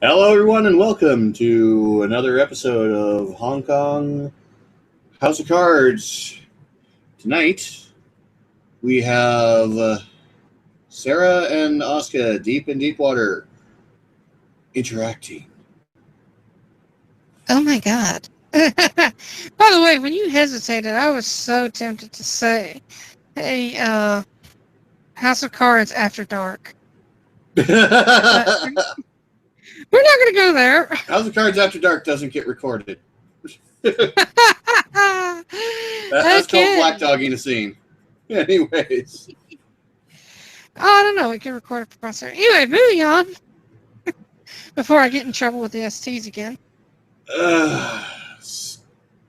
Hello, everyone, and welcome to another episode of Hong Kong House of Cards. Tonight, we have Sarah and Oscar deep in Deepwater interacting. Oh my god. By the way, when you hesitated, I was so tempted to say, hey, House of Cards After Dark. But House we're not going to go there. of Cards After Dark doesn't get recorded. That's called black Okay. dogging a scene. Anyways. Oh, I don't know. We can record it for us. Anyway, moving on. Before I get in trouble with the STs again.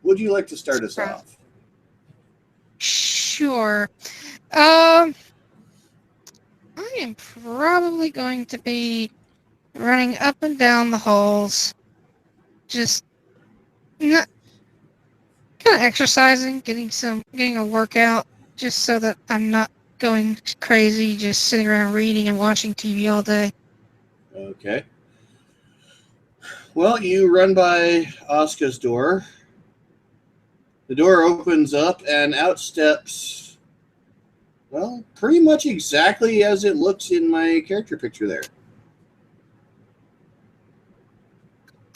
Would you like to start us off? Sure. I am probably going to be running up and down the halls. Just not kind of exercising, getting a workout, just so that I'm not going crazy, just sitting around reading and watching TV all day. Okay. Well, you run by Oscar's door. The door opens up and out steps, well, pretty much exactly as it looks in my character picture there.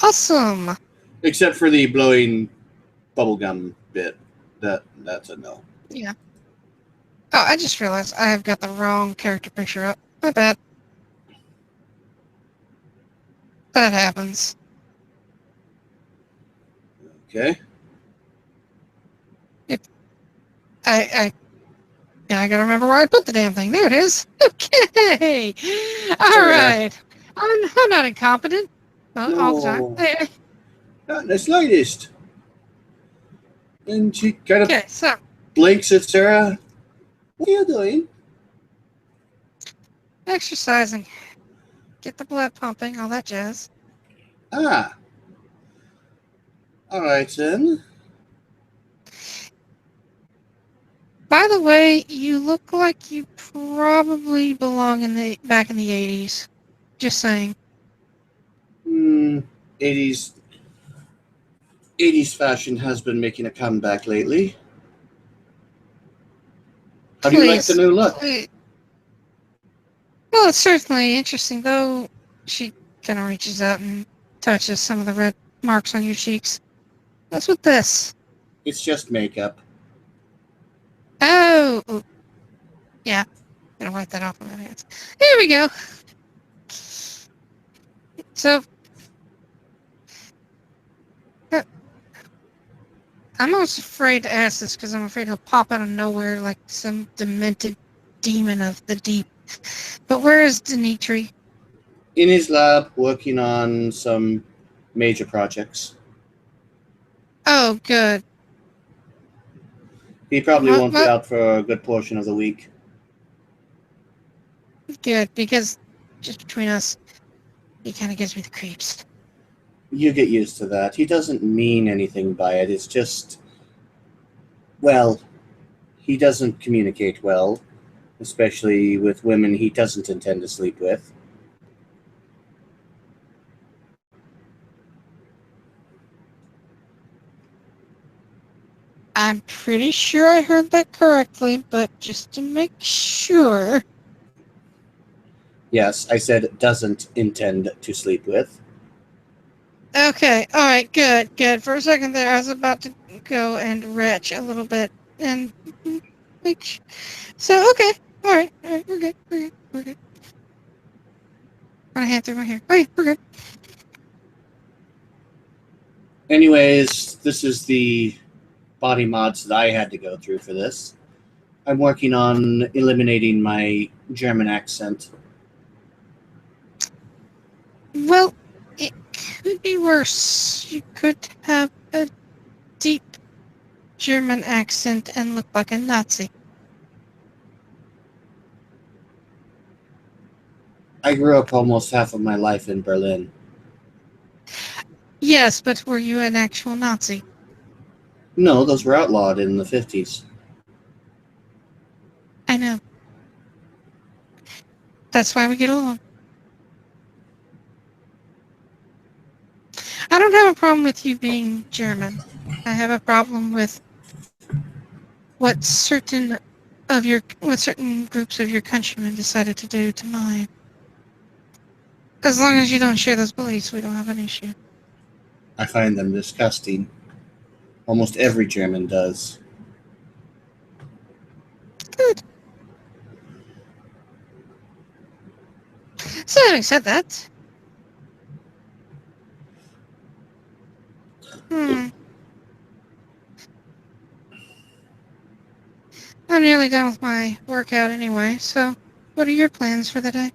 Awesome. Except for the blowing bubblegum bit. That's a no. Yeah. Oh, I just realized I have got the wrong character picture up. My bad. That happens. Okay. I gotta remember where I put the damn thing. There it is. Okay. All right. I'm not incompetent all the time. No, not in the slightest. And she kind of Okay, so blinks at Sarah. What are you doing? exercising. Get the blood pumping, all that jazz. Ah. All right, then. By the way, you look like you probably belong back in the 80s. Just saying. 80s 80s fashion has been making a comeback lately. How do you like the new look? Please. Well, it's certainly interesting, though. She kind of reaches out and touches some of the red marks on your cheeks. What's with this? It's just makeup. Oh! Yeah. Gonna wipe that off with my hands. Here we go. So, I'm almost afraid to ask this because I'm afraid he'll pop out of nowhere like some demented demon of the deep. But where is Dimitri? In his lab, working on some major projects. Oh, good. He probably won't be out for a good portion of the week. Good, because just between us, he kind of gives me the creeps. You get used to that. He doesn't mean anything by it. It's just, well, he doesn't communicate well, especially with women he doesn't intend to sleep with. I'm pretty sure I heard that correctly, but just to make sure. Yes, I said doesn't intend to sleep with. Okay, alright, good. For a second there, I was about to go and retch a little bit. And so, okay, alright, we're good. Run a hand through my hair. Okay, we're good. Anyways, this is the body mods that I had to go through for this. I'm working on eliminating my German accent. Well, it could be worse. You could have a deep German accent and look like a Nazi. I grew up almost half of my life in Berlin. Yes, but were you an actual Nazi? No, those were outlawed in the 50s. I know. That's why we get along. I don't have a problem with you being German. I have a problem with what certain groups of your countrymen decided to do to mine. As long as you don't share those beliefs, we don't have an issue. I find them disgusting. Almost every German does. Good. So having said that, I'm nearly done with my workout anyway, so what are your plans for the day?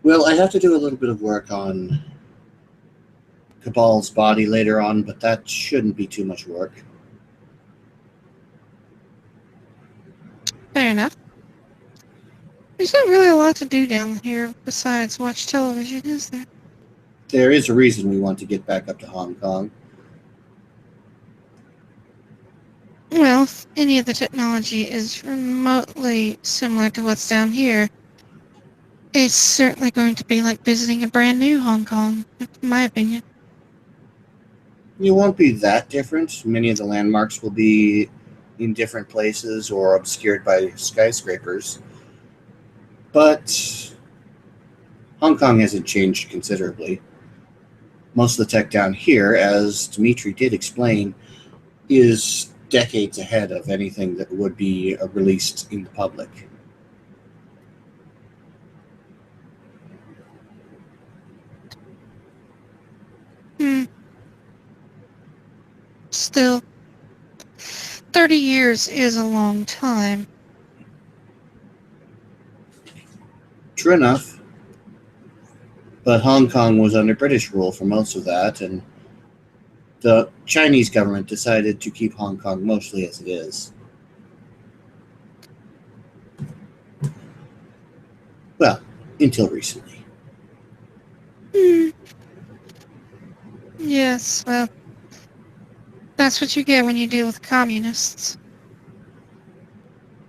Well, I have to do a little bit of work on Cabal's body later on, but that shouldn't be too much work. Fair enough. There's not really a lot to do down here besides watch television, is there? There is a reason we want to get back up to Hong Kong. Well, if any of the technology is remotely similar to what's down here, it's certainly going to be like visiting a brand new Hong Kong, in my opinion. It won't be that different. Many of the landmarks will be in different places or obscured by skyscrapers. But Hong Kong hasn't changed considerably. Most of the tech down here, as Dimitri did explain, is decades ahead of anything that would be released in the public. Hmm. Still, 30 years is a long time. True enough, but Hong Kong was under British rule for most of that, and the Chinese government decided to keep Hong Kong mostly as it is. Well, until recently. Hmm. Yes, well, that's what you get when you deal with communists.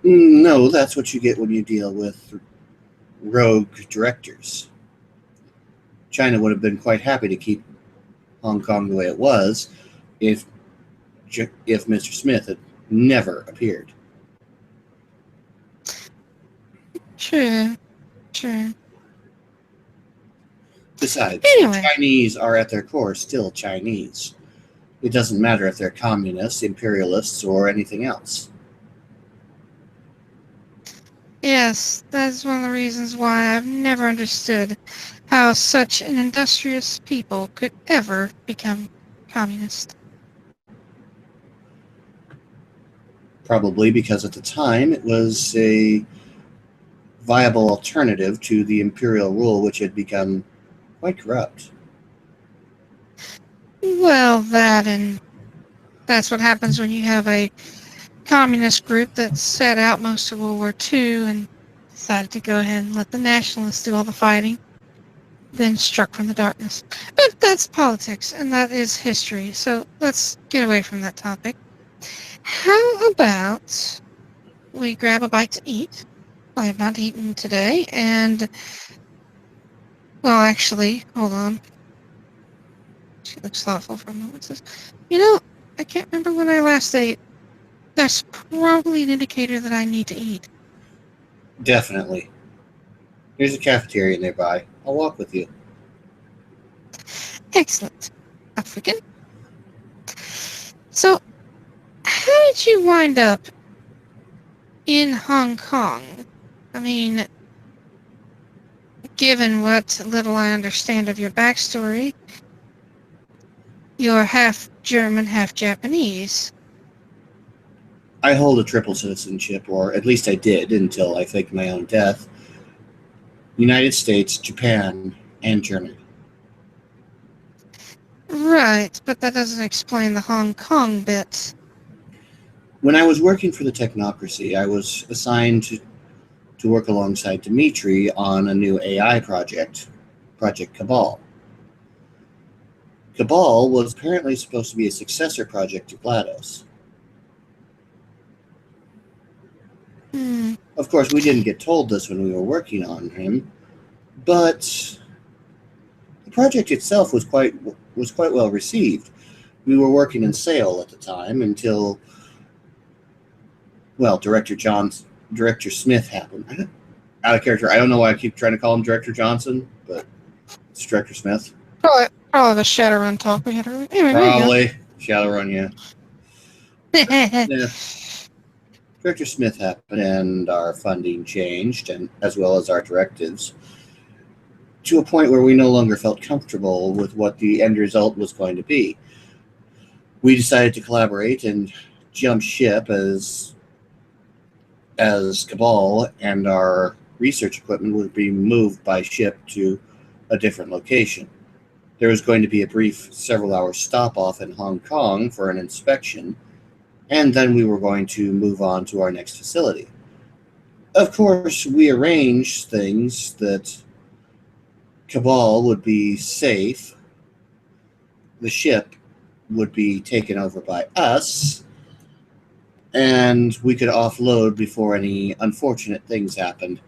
No, that's what you get when you deal with rogue directors. China would have been quite happy to keep Hong Kong the way it was if Mr. Smith had never appeared. True, true. Besides, Anyway, Chinese are at their core still Chinese. It doesn't matter if they're communists, imperialists, or anything else. yes, that's one of the reasons why I've never understood how such an industrious people could ever become communist. Probably because at the time it was a viable alternative to the imperial rule, which had become quite corrupt. Well, that's what happens when you have a communist group that sat out most of World War II and decided to go ahead and let the nationalists do all the fighting, then struck from the darkness. But that's politics, and that is history, so let's get away from that topic. How about we grab a bite to eat? I have not eaten today, and, well, actually, hold on. She looks thoughtful for a moment. Says, I can't remember when I last ate. That's probably an indicator that I need to eat. Definitely. There's a cafeteria nearby. I'll walk with you. Excellent. African. So, how did you wind up in Hong Kong? I mean, given what little I understand of your backstory, you're half German, half Japanese. I hold a triple citizenship, or at least I did until I faked my own death. United States, Japan, and Germany. Right, but that doesn't explain the Hong Kong bit. When I was working for the technocracy, I was assigned to work alongside Dimitri on a new AI project, Project Cabal. Cabal was apparently supposed to be a successor project to GLaDOS. Of course, we didn't get told this when we were working on him, but the project itself was quite was quite well received. We were working in sale at the time until, well, Director Smith happened. Out of character. I don't know why I keep trying to call him Director Johnson, but it's Director Smith. Probably the Shadowrun talk we had earlier. Anyway, Probably Shadowrun, yeah. there you go. Yeah. Director Smith happened, and our funding changed, and as well as our directives, to a point where we no longer felt comfortable with what the end result was going to be. We decided to collaborate and jump ship as Cabal, and our research equipment would be moved by ship to a different location. There was going to be a brief several-hour stop-off in Hong Kong for an inspection, and then we were going to move on to our next facility. Of course, we arranged things that Cabal would be safe, the ship would be taken over by us, and we could offload before any unfortunate things happened.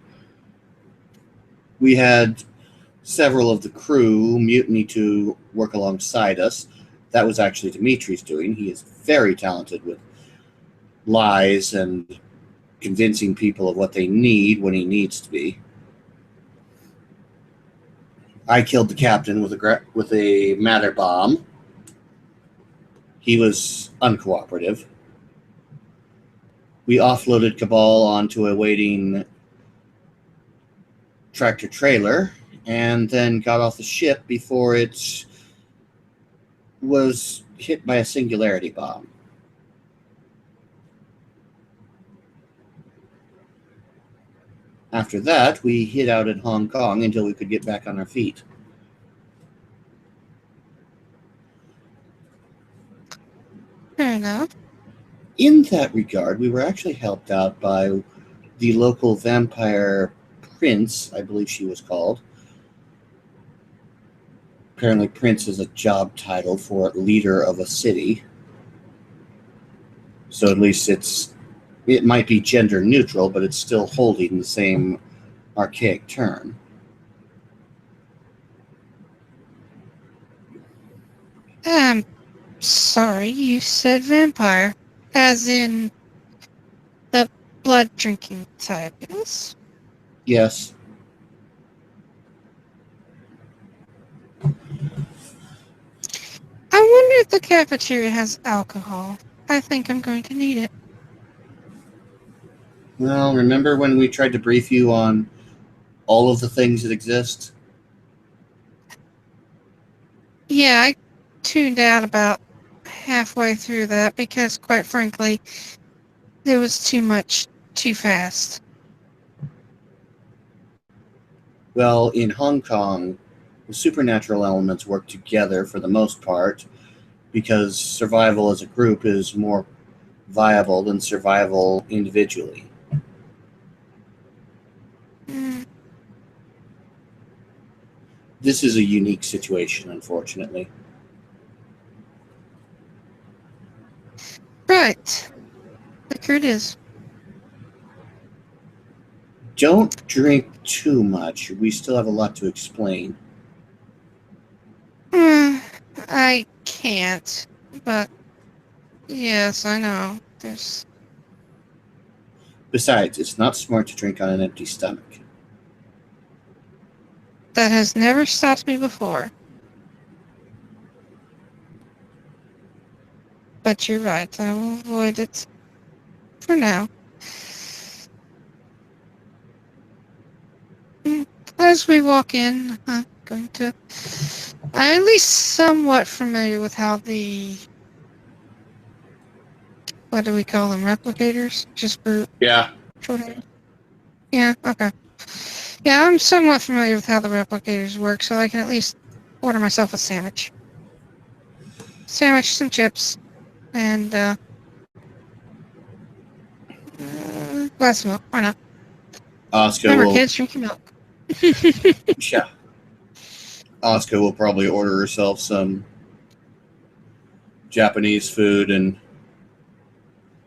We had several of the crew mutiny to work alongside us. That was actually Dimitri's doing. He is very talented with lies and convincing people of what they need when he needs to be. I killed the captain with a matter bomb. He was uncooperative. We offloaded Cabal onto a waiting tractor trailer and then got off the ship before it was hit by a singularity bomb. After that, we hid out in Hong Kong until we could get back on our feet. Fair enough. In that regard, we were actually helped out by the local vampire prince, I believe she was called. Apparently, prince is a job title for leader of a city. So at least it might be gender neutral, but it's still holding the same archaic term. Sorry, you said vampire. As in the blood drinking type, yes? Yes. I wonder if the cafeteria has alcohol. I think I'm going to need it. Well, remember when we tried to brief you on all of the things that exist? Yeah, I tuned out about halfway through that because, quite frankly, there was too much too fast. Well, in Hong Kong, the supernatural elements work together for the most part because survival as a group is more viable than survival individually. Mm, This is a unique situation, unfortunately. right. Liquor it is. Don't drink too much. We still have a lot to explain. I can't, but yes, I know. Besides, it's not smart to drink on an empty stomach. That has never stopped me before. But you're right, I will avoid it for now. As we walk in, I'm at least somewhat familiar with how what do we call them, replicators? Just for Yeah. shorthand? Yeah, okay. Yeah, I'm somewhat familiar with how the replicators work, so I can at least order myself a sandwich. Sandwich, some chips, and glass of milk. Why not? Remember, kids, drink your milk. Yeah. Asuka will probably order herself some Japanese food and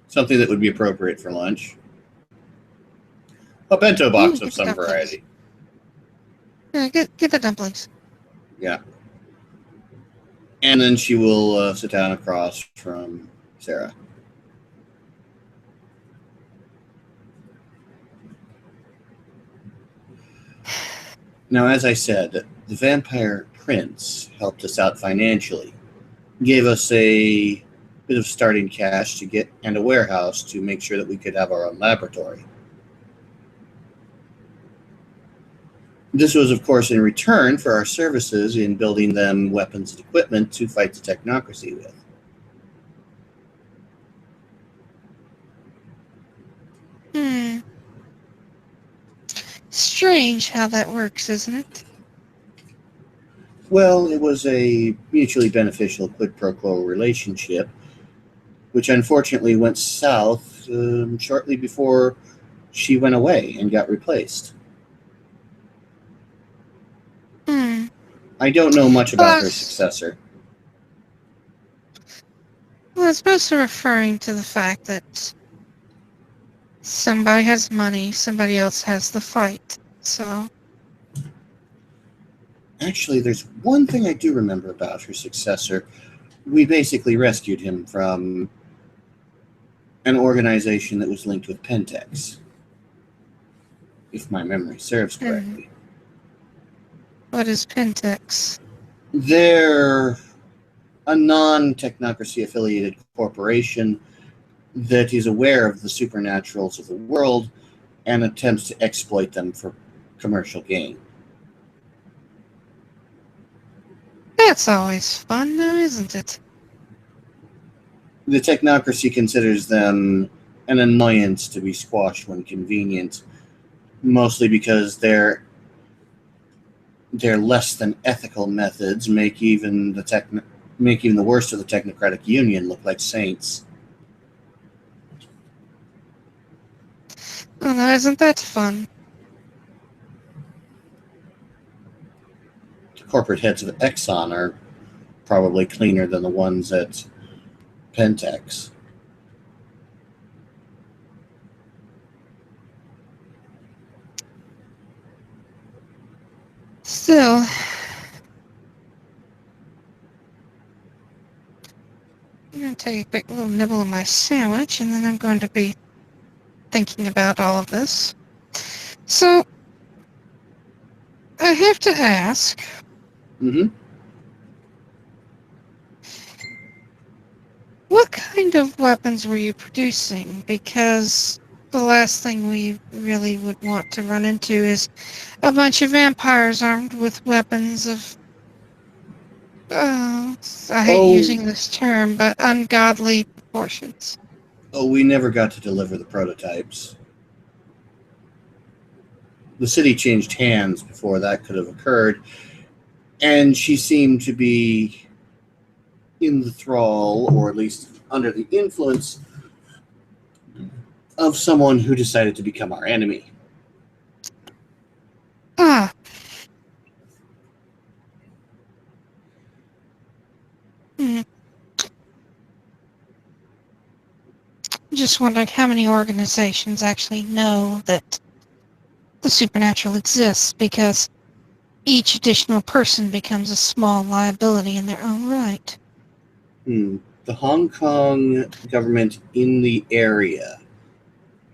something that would be appropriate for lunch. A bento box of some variety. Yeah, get the dumplings. Yeah. And then she will sit down across from Sarah. Now, as I said, the vampire prince helped us out financially, gave us a bit of starting cash to get and a warehouse to make sure that we could have our own laboratory. This was, of course, in return for our services in building them weapons and equipment to fight the technocracy with. Strange how that works, isn't it? Well, it was a mutually beneficial quid pro quo relationship, which unfortunately went south shortly before she went away and got replaced. I don't know much about her successor. Well, it's mostly referring to the fact that somebody has money, somebody else has the fight. So, Actually, there's one thing I do remember about her successor. We basically rescued him from an organization that was linked with Pentex, if my memory serves correctly. What is Pentex? They're a non-technocracy affiliated corporation that is aware of the supernaturals of the world and attempts to exploit them for commercial gain. That's always fun, though, isn't it? The technocracy considers them an annoyance to be squashed when convenient, mostly because their less than ethical methods make even the worst of the technocratic union look like saints. Oh, no, isn't that fun? The corporate heads of Exxon are probably cleaner than the ones at Pentex. Still, I'm going to take a quick little nibble of my sandwich, and then I'm going to be thinking about all of this. So, I have to ask, what kind of weapons were you producing? Because the last thing we really would want to run into is a bunch of vampires armed with weapons of, I hate using this term, but ungodly proportions. Oh, we never got to deliver the prototypes. The city changed hands before that could have occurred, and she seemed to be in the thrall, or at least under the influence, of someone who decided to become our enemy. Ah. Just wondering how many organizations actually know that the supernatural exists, because each additional person becomes a small liability in their own right. The Hong Kong government in the area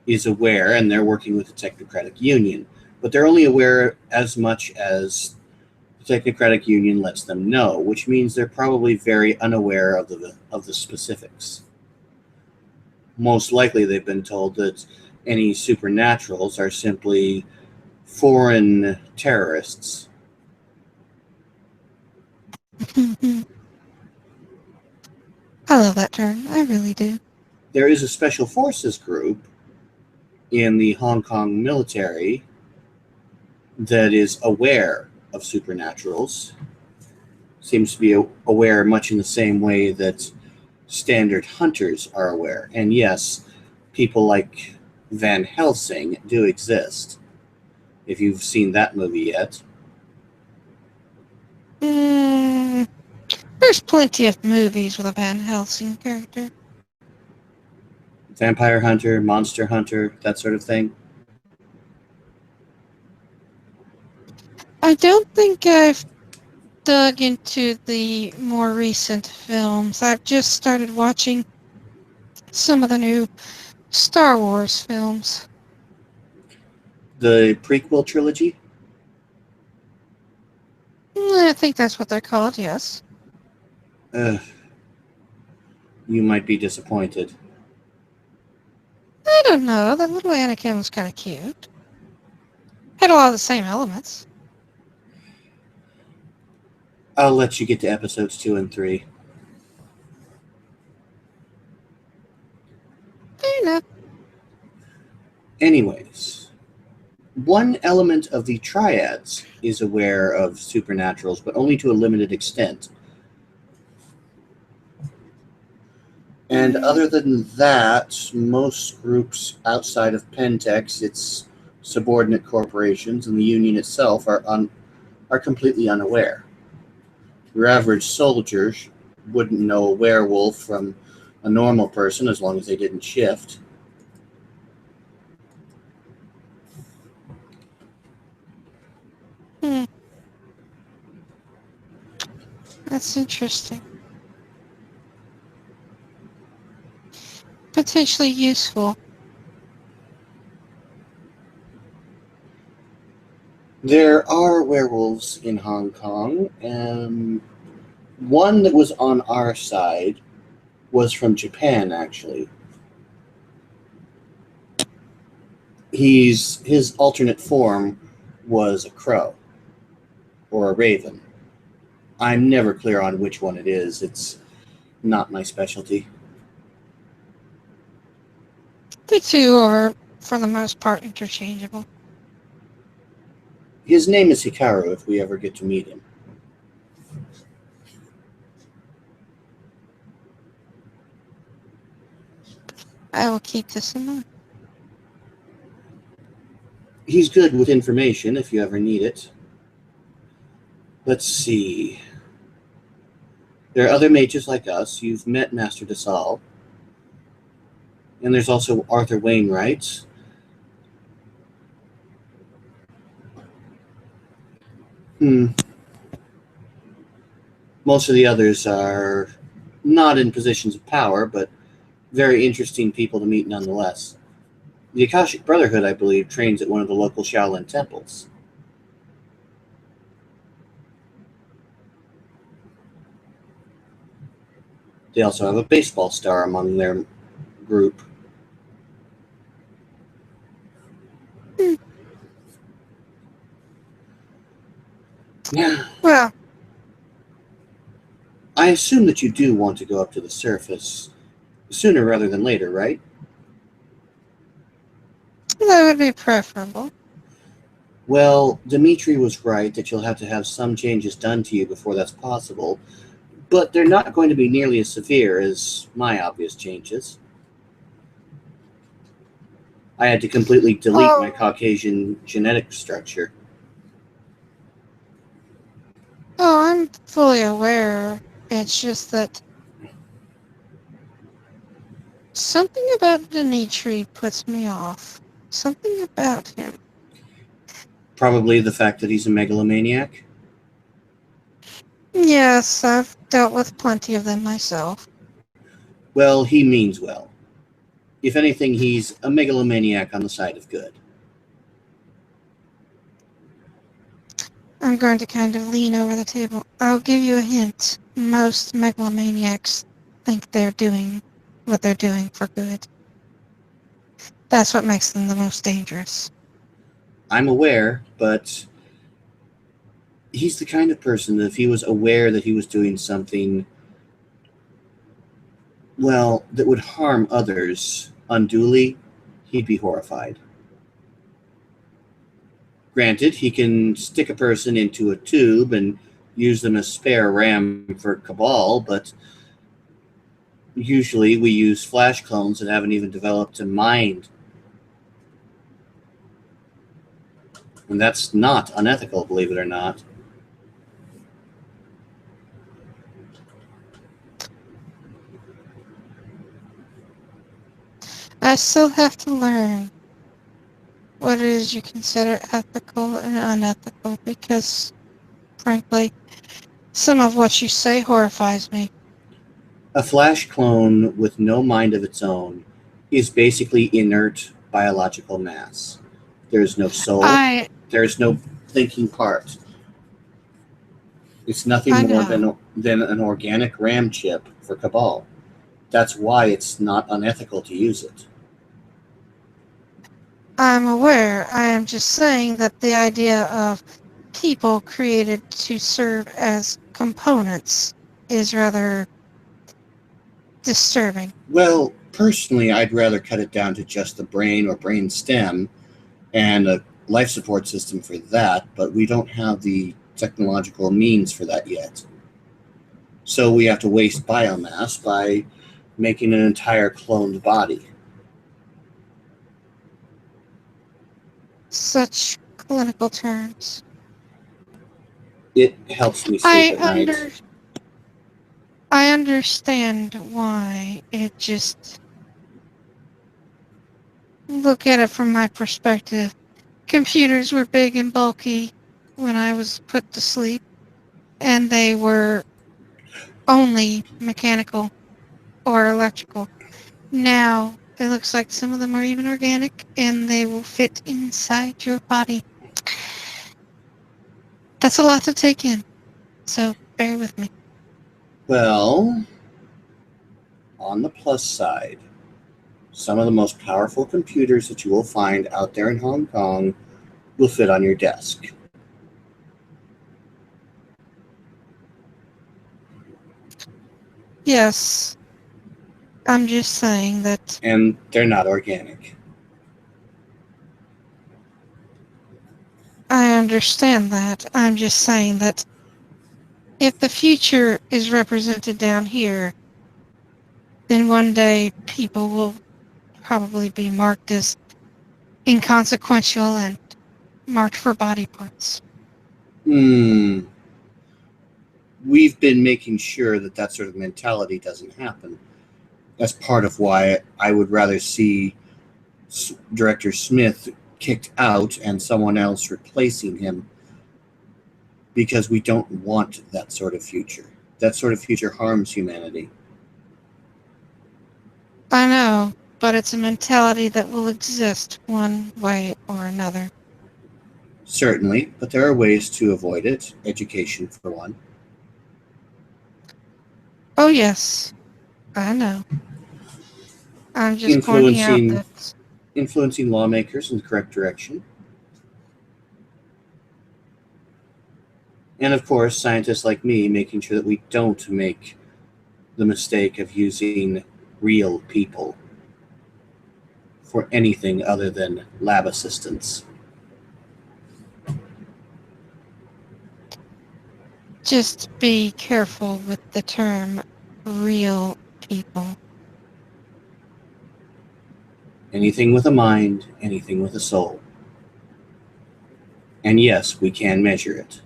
is aware, and they're working with the Technocratic Union, but they're only aware as much as the Technocratic Union lets them know, which means they're probably very unaware of the specifics. Most likely they've been told that any supernaturals are simply foreign terrorists. I love that term. I really do. There is a special forces group in the Hong Kong military that is aware of supernaturals. Seems to be aware much in the same way that standard hunters are aware. And yes, people like Van Helsing do exist. If you've seen that movie yet. There's plenty of movies with a Van Helsing character. Vampire Hunter, Monster Hunter, that sort of thing. I don't think I've dug into the more recent films. I've just started watching some of the new Star Wars films. The prequel trilogy? I think that's what they're called, yes. Ugh, you might be disappointed. I don't know. The little Anakin was kind of cute. Had a lot of the same elements. I'll let you get to episodes 2 and 3. Fair enough. Anyways, one element of the triads is aware of supernaturals, but only to a limited extent. And other than that, most groups outside of Pentex, its subordinate corporations, and the Union itself are completely unaware. Your average soldier wouldn't know a werewolf from a normal person as long as they didn't shift. Hmm. That's interesting. Potentially useful. There are werewolves in Hong Kong, and one that was on our side was from Japan, actually. His alternate form was a crow or a raven. I'm never clear on which one it is. It's not my specialty. The two are, for the most part, interchangeable. His name is Hikaru if we ever get to meet him. I will keep this in mind. He's good with information if you ever need it. Let's see. There are other mages like us. You've met Master DeSalle. And there's also Arthur Wainwright. Most of the others are not in positions of power, but very interesting people to meet nonetheless. The Akashic Brotherhood, I believe, trains at one of the local Shaolin temples. They also have a baseball star among their group. Yeah. Well, I assume that you do want to go up to the surface sooner rather than later, right? that would be preferable. Well, Dimitri was right that you'll have to have some changes done to you before that's possible, but they're not going to be nearly as severe as my obvious changes. I had to completely delete my Caucasian genetic structure. Oh, I'm fully aware. It's just that something about Dimitri puts me off. Something about him. Probably the fact that he's a megalomaniac. Yes, I've dealt with plenty of them myself. Well, he means well. If anything, he's a megalomaniac on the side of good. I'm going to kind of lean over the table. I'll give you a hint. Most megalomaniacs think they're doing what they're doing for good. That's what makes them the most dangerous. I'm aware, but he's the kind of person that if he was aware that he was doing something, well, that would harm others unduly, he'd be horrified. Granted, he can stick a person into a tube and use them as spare RAM for Cabal, but usually we use flash clones that haven't even developed a mind. And that's not unethical, believe it or not. I still have to learn what it is you consider ethical and unethical because, frankly, Some of what you say horrifies me. A flash clone with no mind of its own is basically inert biological mass. There's no soul, I there's no thinking part. It's nothing I more know. than an organic RAM chip for Cabal. That's why it's not unethical to use it. I'm aware. I am just saying that the idea of people created to serve as components is rather disturbing. Well, personally, I'd rather cut it down to just the brain or brain stem and a life support system for that, but we don't have the technological means for that yet. So we have to waste biomass by making an entire cloned body. Such clinical terms. It helps me sleep I at night. under I understand why. It just look at it from my perspective. Computers were big and bulky when I was put to sleep, and they were only mechanical or electrical. Now it looks like some of them are even organic, and they will fit inside your body. That's a lot to take in, so bear with me. Well, on the plus side, some of the most powerful computers that you will find out there in Hong Kong will fit on your desk. Yes, I'm just saying that And they're not organic. I understand that. I'm just saying that if the future is represented down here, then one day people will probably be marked as inconsequential and marked for body parts. Hmm. We've been making sure that that sort of mentality doesn't happen. That's part of why I would rather see Director Smith kicked out and someone else replacing him, because we don't want that sort of future. That sort of future harms humanity. I know, but it's a mentality that will exist one way or another. Certainly, but there are ways to avoid it. Education, for one. Oh, yes, I know. I'm just pointing out Influencing that influencing lawmakers in the correct direction. And of course, scientists like me making sure that we don't make the mistake of using real people for anything other than lab assistants. just be careful with the term real people. Anything with a mind, anything with a soul. And yes, we can measure it.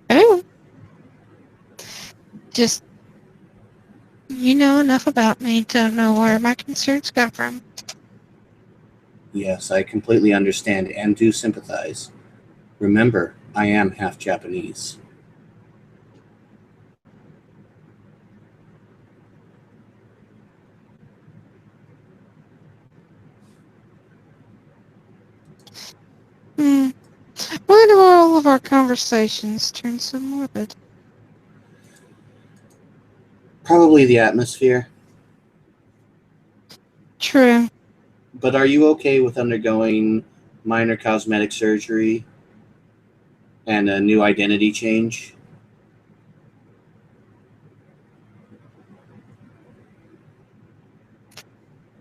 Oh, just you know enough about me to know where my concerns come from. Yes, I completely understand and do sympathize. Remember, I am half Japanese. Hmm. Why do all of our conversations turn so morbid? Probably the atmosphere. True. But are you okay with undergoing minor cosmetic surgery and a new identity change?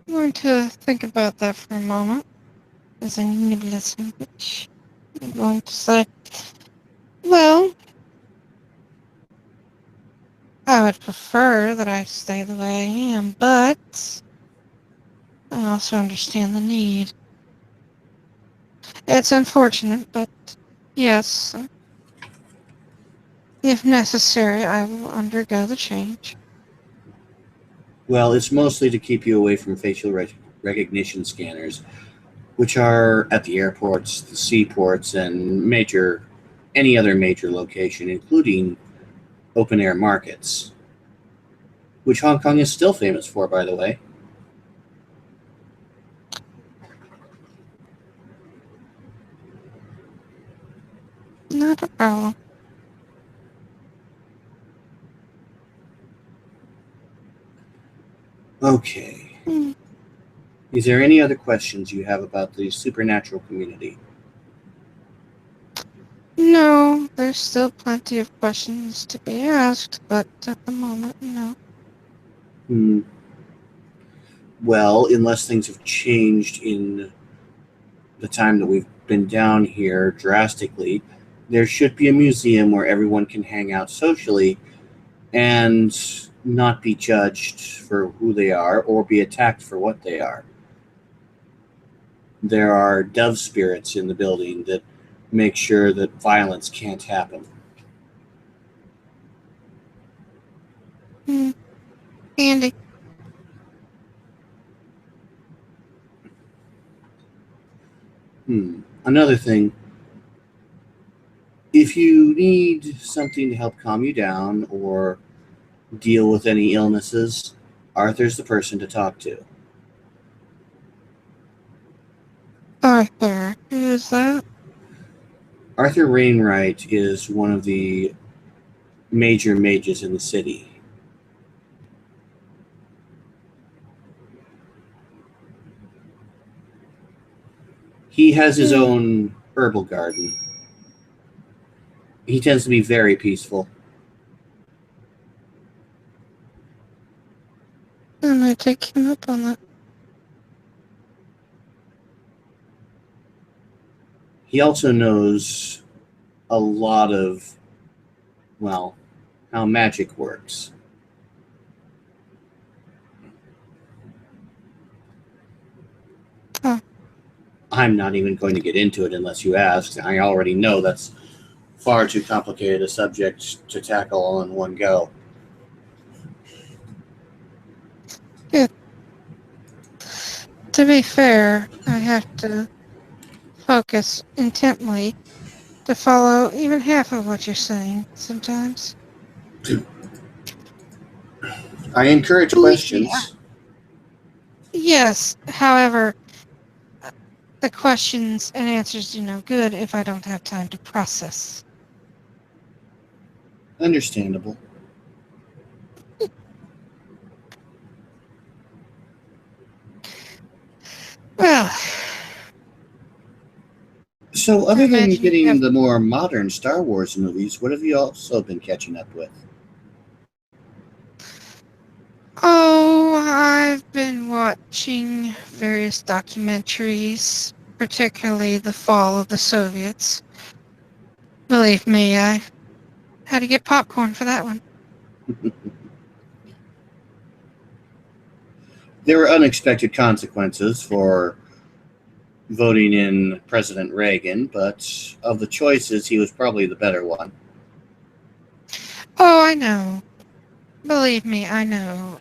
I'm going to think about that for a moment. As I need listen, which I'm going to say, well, I would prefer that I stay the way I am, but I also understand the need. It's unfortunate, but yes, if necessary, I will undergo the change. Well, it's mostly to keep you away from facial recognition scanners, which are at the airports, the seaports, and major any other major location, including open air markets, which Hong Kong is still famous for, by the way. Not a problem. Okay. Hmm. Is there any other questions you have about the supernatural community? No, there's still plenty of questions to be asked, but at the moment, no. Hmm. Well, unless things have changed in the time that we've been down here drastically, there should be a museum where everyone can hang out socially and not be judged for who they are or be attacked for what they are. There are dove spirits in the building that make sure that violence can't happen. Hmm. Andy, Another thing, if you need something to help calm you down or deal with any illnesses, Arthur's the person to talk to. Arthur, who's that? Arthur Wainwright is one of the major mages in the city. He has his Hmm. own herbal garden. He tends to be very peaceful. I'm gonna take him up on that. He also knows a lot of, well, how magic works. Oh, I'm not even going to get into it unless you ask. I already know that's far too complicated a subject to tackle all in one go. good. To be fair, I have to focus intently to follow even half of what you're saying sometimes. I encourage Believe me, questions. yes. However, the questions and answers do no good if I don't have time to process. Understandable. Well, So, I other than imagine you getting have. the more modern Star Wars movies, what have you also been catching up with? Oh, I've been watching various documentaries, particularly the fall of the Soviets. Believe me, I had to get popcorn for that one. There were unexpected consequences for voting in President Reagan, but of the choices, he was probably the better one. Oh, I know. Believe me, I know.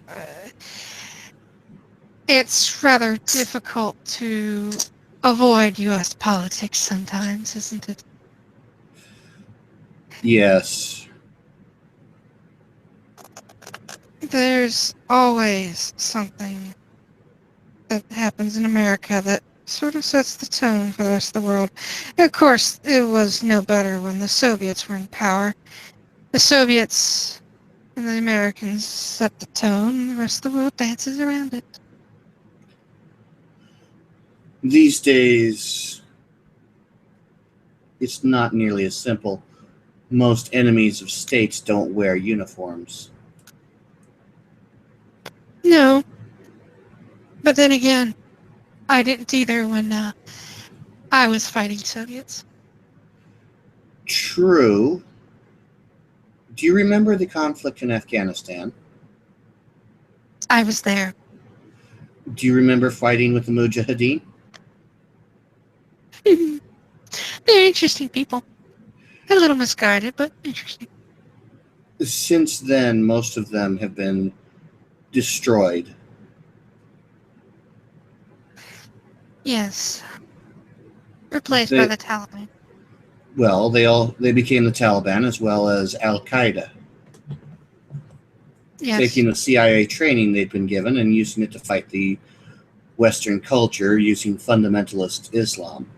It's rather difficult to avoid U.S. politics sometimes, isn't it? Yes. There's always something that happens in America that sort of sets the tone for the rest of the world. Of course, it was no better when the Soviets were in power. The Soviets and the Americans set the tone, the rest of the world dances around it. These days, it's not nearly as simple. Most enemies of states don't wear uniforms. No, but then again, I didn't either when I was fighting Soviets. True. Do you remember the conflict in Afghanistan? I was there. Do you remember fighting with the Mujahideen? They're interesting people. A little misguided, but interesting. Since then, most of them have been destroyed. Yes, replaced by The, the Taliban. Well, they became the Taliban as well as Al Qaeda, Yes. taking the CIA training they'd been given and using it to fight the Western culture using fundamentalist Islam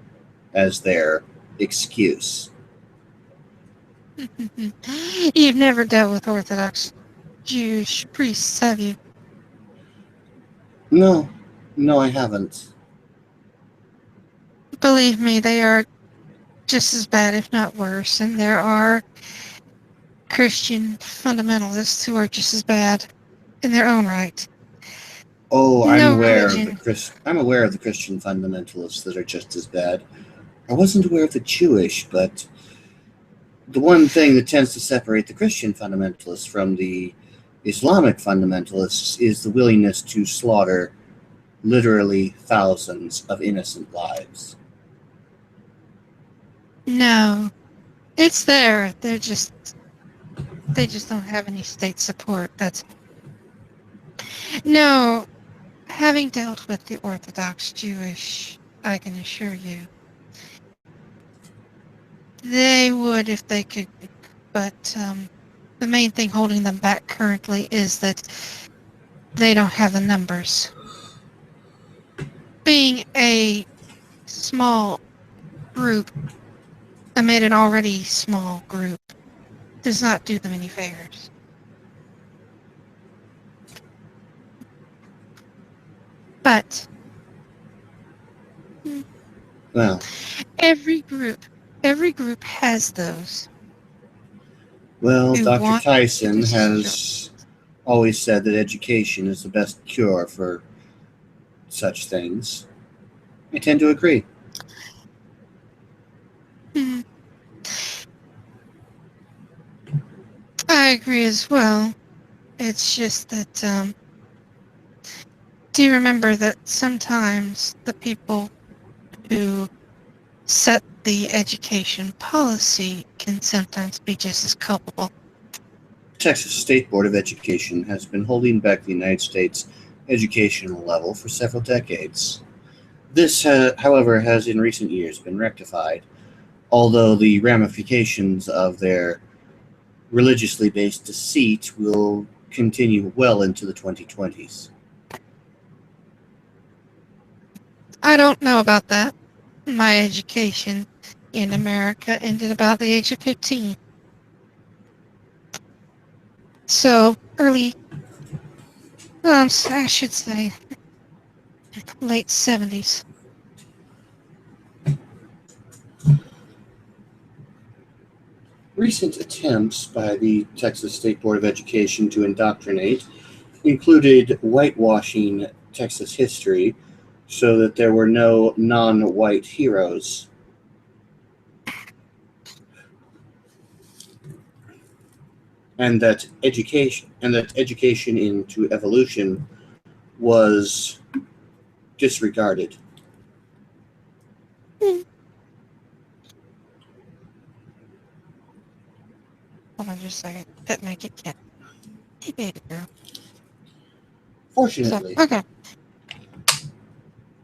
as their excuse. You've never dealt with Orthodox Jewish priests, have you? No, no, I haven't. Believe me, they are just as bad, if not worse, and there are Christian fundamentalists who are just as bad in their own right. Oh, No religion. I'm aware of the Christian fundamentalists that are just as bad. I wasn't aware of the Jewish, but the one thing that tends to separate the Christian fundamentalists from the Islamic fundamentalists is the willingness to slaughter literally thousands of innocent lives. No. It's there. They just don't have any state support. That's no. Having dealt with the Orthodox Jewish, I can assure you, they would if they could. But the main thing holding them back currently is that they don't have the numbers. Being a small group amid an already small group does not do them any favors. But Well, every group has those well, who Dr. want to Tyson destroy. has always said that education is the best cure for such things. I tend to agree. I agree as well. It's just that, do you remember that sometimes the people who set the education policy can sometimes be just as culpable? Texas State Board of Education has been holding back the United States educational level for several decades. This, however, has in recent years been rectified, although the ramifications of their religiously based deceit will continue well into the 2020s. I don't know about that. My education in America ended about the age of 15. So early, I should say late 70s. Recent attempts by the Texas State Board of Education to indoctrinate included whitewashing Texas history so that there were no non white heroes, and that education into evolution was disregarded. Hold on just a second. That make it cat. Hey, baby girl. So, Fortunately, okay.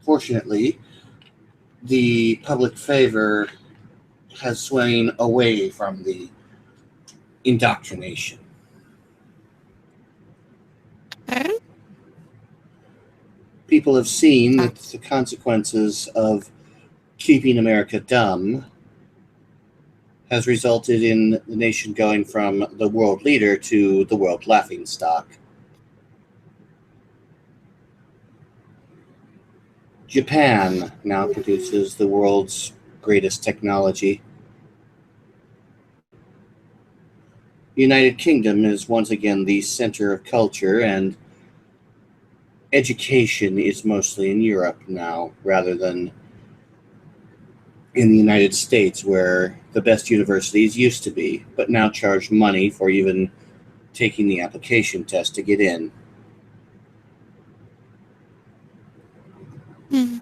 fortunately, the public favor has swaying away from the indoctrination. People have seen that the consequences of keeping America dumb has resulted in the nation going from the world leader to the world laughingstock. Japan now produces the world's greatest technology. The United Kingdom is once again the center of culture, and education is mostly in Europe now rather than in the United States, where the best universities used to be, but now charge money for even taking the application test to get in. Hmm.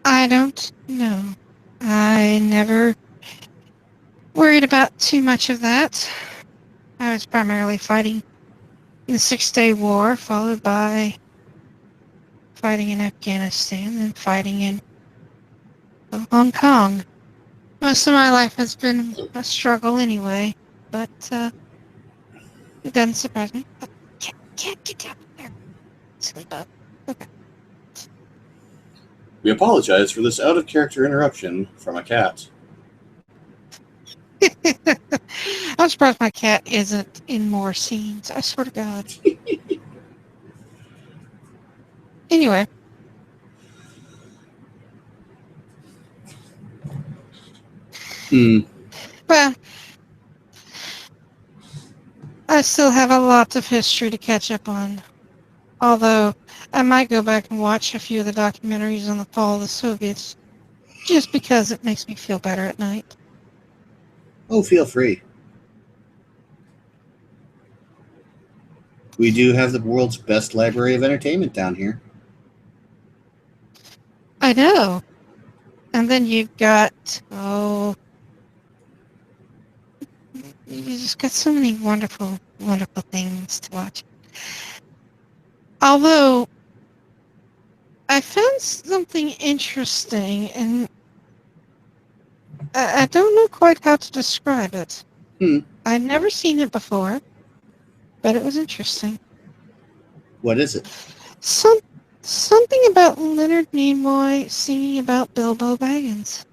I don't know. I never worried about too much of that. I was primarily fighting the 6-Day War, followed by fighting in Afghanistan, and fighting in Hong Kong. Most of my life has been a struggle anyway, but it doesn't surprise me. Oh, can't get down there. Sleep up. Okay. We apologize for this out-of-character interruption from a cat. I'm surprised my cat isn't in more scenes. I swear to God. Anyway. Well, I still have a lot of history to catch up on. Although, I might go back and watch a few of the documentaries on the fall of the Soviets, just because it makes me feel better at night. Oh, feel free. We do have the world's best library of entertainment down here. I know. And then you've got, you just got so many wonderful, wonderful things to watch. Although, I found something interesting, and I don't know quite how to describe it. I'd never seen it before, but it was interesting. What is it? Something about Leonard Nimoy singing about Bilbo Baggins.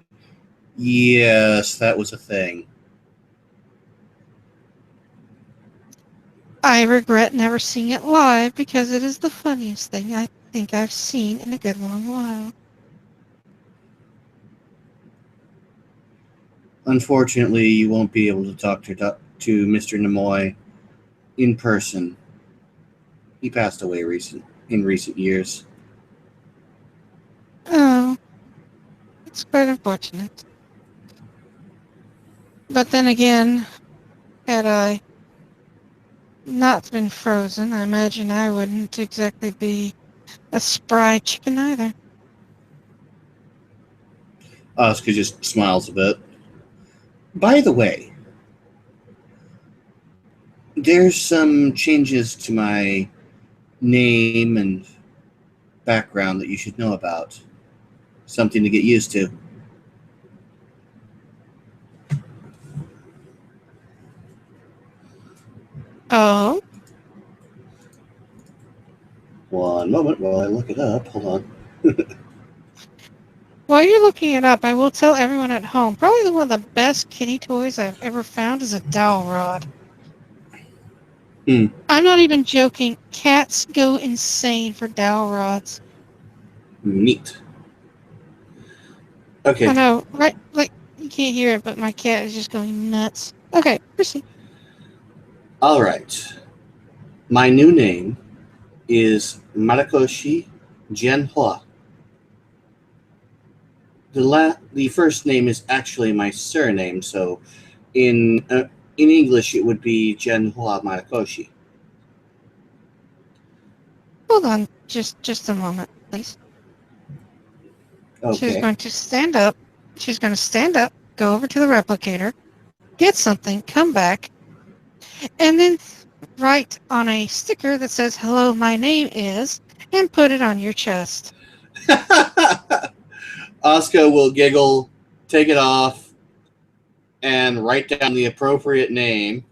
Yes, that was a thing. I regret never seeing it live because it is the funniest thing I think I've seen in a good long while. Unfortunately, you won't be able to talk to Mr. Nimoy in person. He passed away in recent years. Oh, it's quite unfortunate. But then again, had I not been frozen, I imagine I wouldn't exactly be a spry chicken either. Oscar just smiles a bit. By the way, there's some changes to my name and background that you should know about. Something to get used to. Oh? One moment while I look it up. Hold on. While you're looking it up, I will tell everyone at home, probably one of the best kitty toys I've ever found is a dowel rod. I'm not even joking. Cats go insane for dowel rods. Neat. Okay. I know, right? Like, you can't hear it, but my cat is just going nuts. Okay, proceed. All right. My new name is Marakoshi Jianhua. The first name is actually my surname, so in English it would be Jianhua Marakoshi. Hold on, just a moment, please. Okay. She's going to stand up. She's going to stand up, go over to the replicator, get something, come back, and then write on a sticker that says, "Hello, my name is," and put it on your chest. Oscar will giggle, take it off, and write down the appropriate name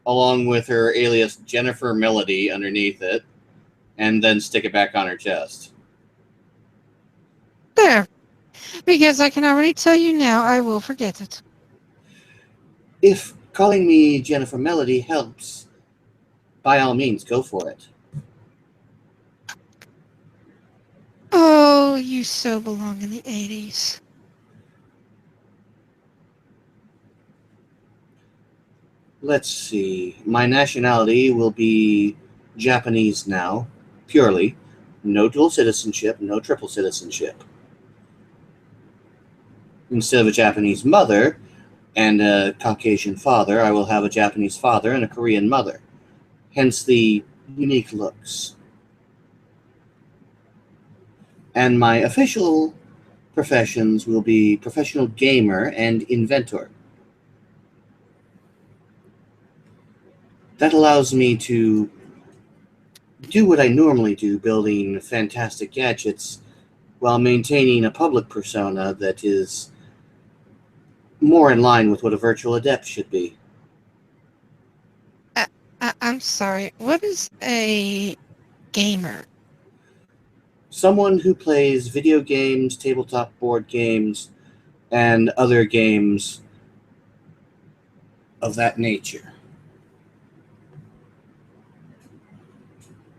along with her alias Jennifer Melody underneath it, and then stick it back on her chest. There. Because I can already tell you now, I will forget it. If calling me Jennifer Melody helps, by all means, go for it. Oh, you so belong in the 80s. Let's see. My nationality will be Japanese now, purely. No dual citizenship, no triple citizenship. Instead of a Japanese mother and a Caucasian father, I will have a Japanese father and a Korean mother. Hence the unique looks. And my official professions will be professional gamer and inventor. That allows me to do what I normally do, building fantastic gadgets while maintaining a public persona that is more in line with what a virtual adept should be. I, I'm sorry. What is a gamer? Someone who plays video games, tabletop board games, and other games of that nature.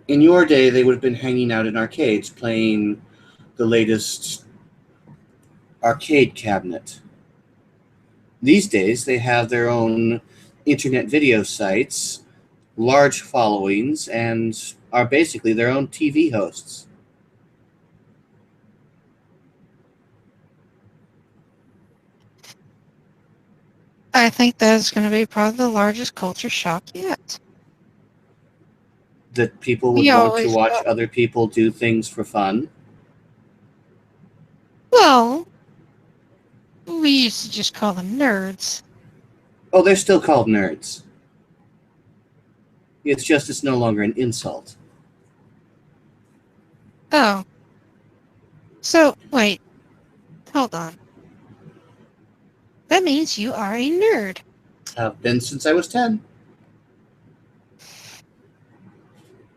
In your day, they would have been hanging out in arcades playing the latest arcade cabinet. These days, they have their own internet video sites, large followings, and are basically their own TV hosts. I think that is going to be probably the largest culture shock yet. That people would We want to always watch thought, other people do things for fun. well, we used to just call them nerds. Oh, they're still called nerds. It's no longer an insult. Oh, so wait, hold on. That means you are a nerd. Have been since I was 10.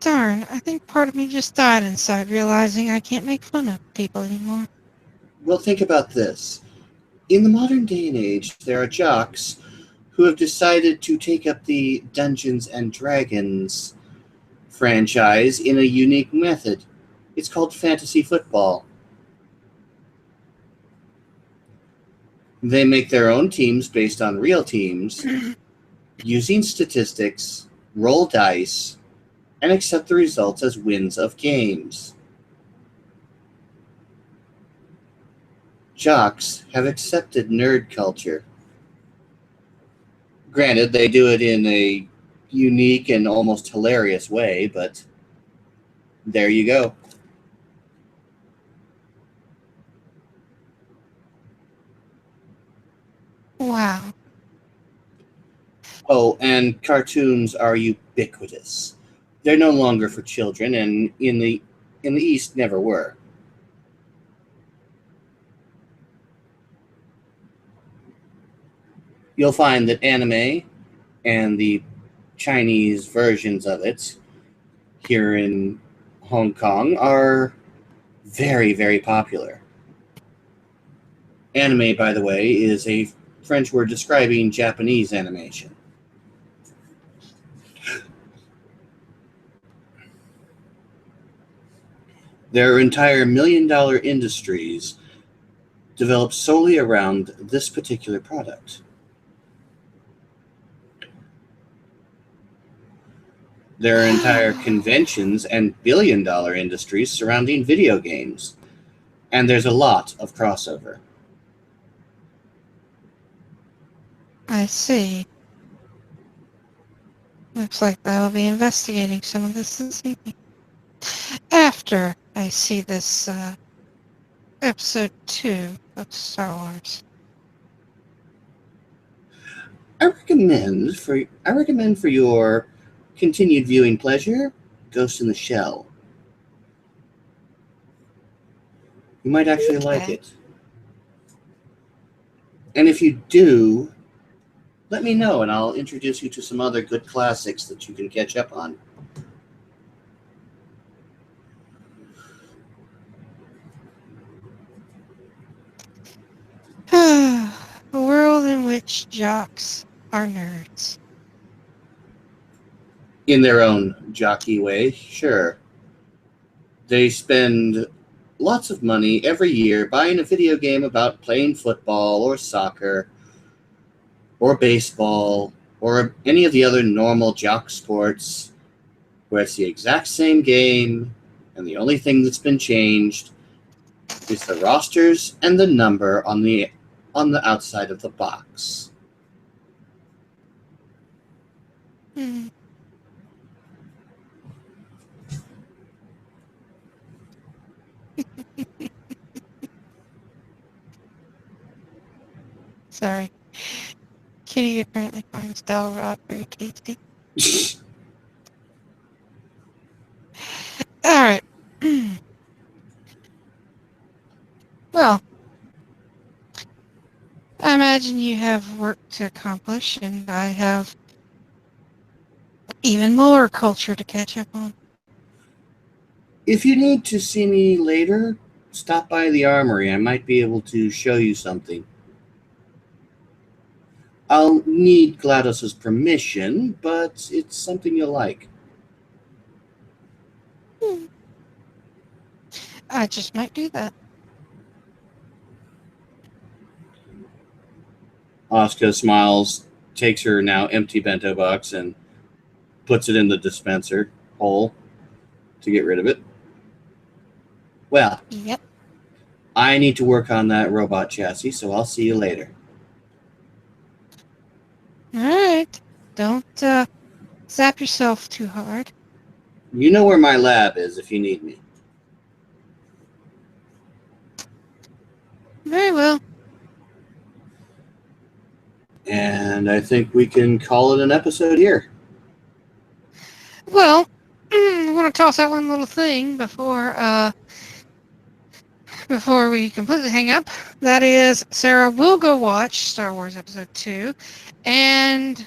Darn, I think part of me just died inside realizing I can't make fun of people anymore. Well, think about this. In the modern day and age, there are jocks who have decided to take up the Dungeons and Dragons franchise in a unique method. It's called fantasy football. They make their own teams based on real teams, using statistics, roll dice, and accept the results as wins of games. Jocks have accepted nerd culture. Granted, they do it in a unique and almost hilarious way, but there you go. Wow, Oh, and cartoons are ubiquitous. They're no longer for children, and in the East never were. You'll find that anime and the Chinese versions of it here in Hong Kong are very, very popular. Anime, by the way, is a French word describing Japanese animation. There are entire million-dollar industries developed solely around this particular product. There are entire conventions and billion-dollar industries surrounding video games, and there's a lot of crossover. I see. Looks like I'll be investigating some of this evening. After I see this episode 2 of Star Wars. I recommend for your continued viewing pleasure, Ghost in the Shell. You might actually like Okay. it. And if you do, let me know and I'll introduce you to some other good classics that you can catch up on. A world in which jocks are nerds. In their own jockey way, sure. They spend lots of money every year buying a video game about playing football or soccer or baseball or any of the other normal jock sports where it's the exact same game and the only thing that's been changed is the rosters and the number on the outside of the box. Hmm. Sorry. Kitty apparently finds Dalrod very tasty. Well, I imagine you have work to accomplish, and I have even more culture to catch up on. If you need to see me later, stop by the armory. I might be able to show you something. I'll need GLaDOS's permission, but it's something you'll like. Hmm. I just might do that. Asuka smiles, takes her now empty bento box, and puts it in the dispenser hole to get rid of it. Well, Yep. I need to work on that robot chassis, so I'll see you later. All right. Don't zap yourself too hard. You know where my lab is if you need me. Very well. And I think we can call it an episode here. Well, I want to toss out one little thing before we completely hang up. That is, Sarah will go watch Star Wars Episode 2, and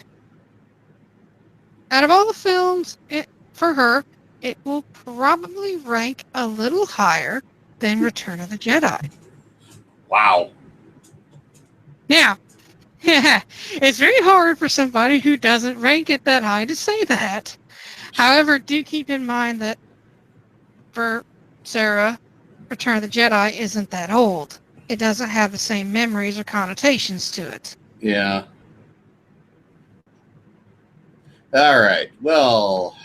out of all the films, for her, it will probably rank a little higher than Return of the Jedi. Wow. Now, it's very hard for somebody who doesn't rank it that high to say that. However, do keep in mind that for Sarah, Return of the Jedi isn't that old. It doesn't have the same memories or connotations to it. Yeah. All right. Well,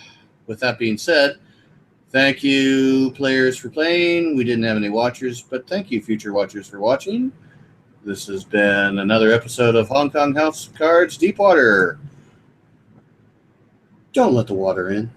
with that being said, thank you, players, for playing. We didn't have any watchers, but thank you, future watchers, for watching. This has been another episode of Hong Kong House of Cards Deepwater. Don't let the water in.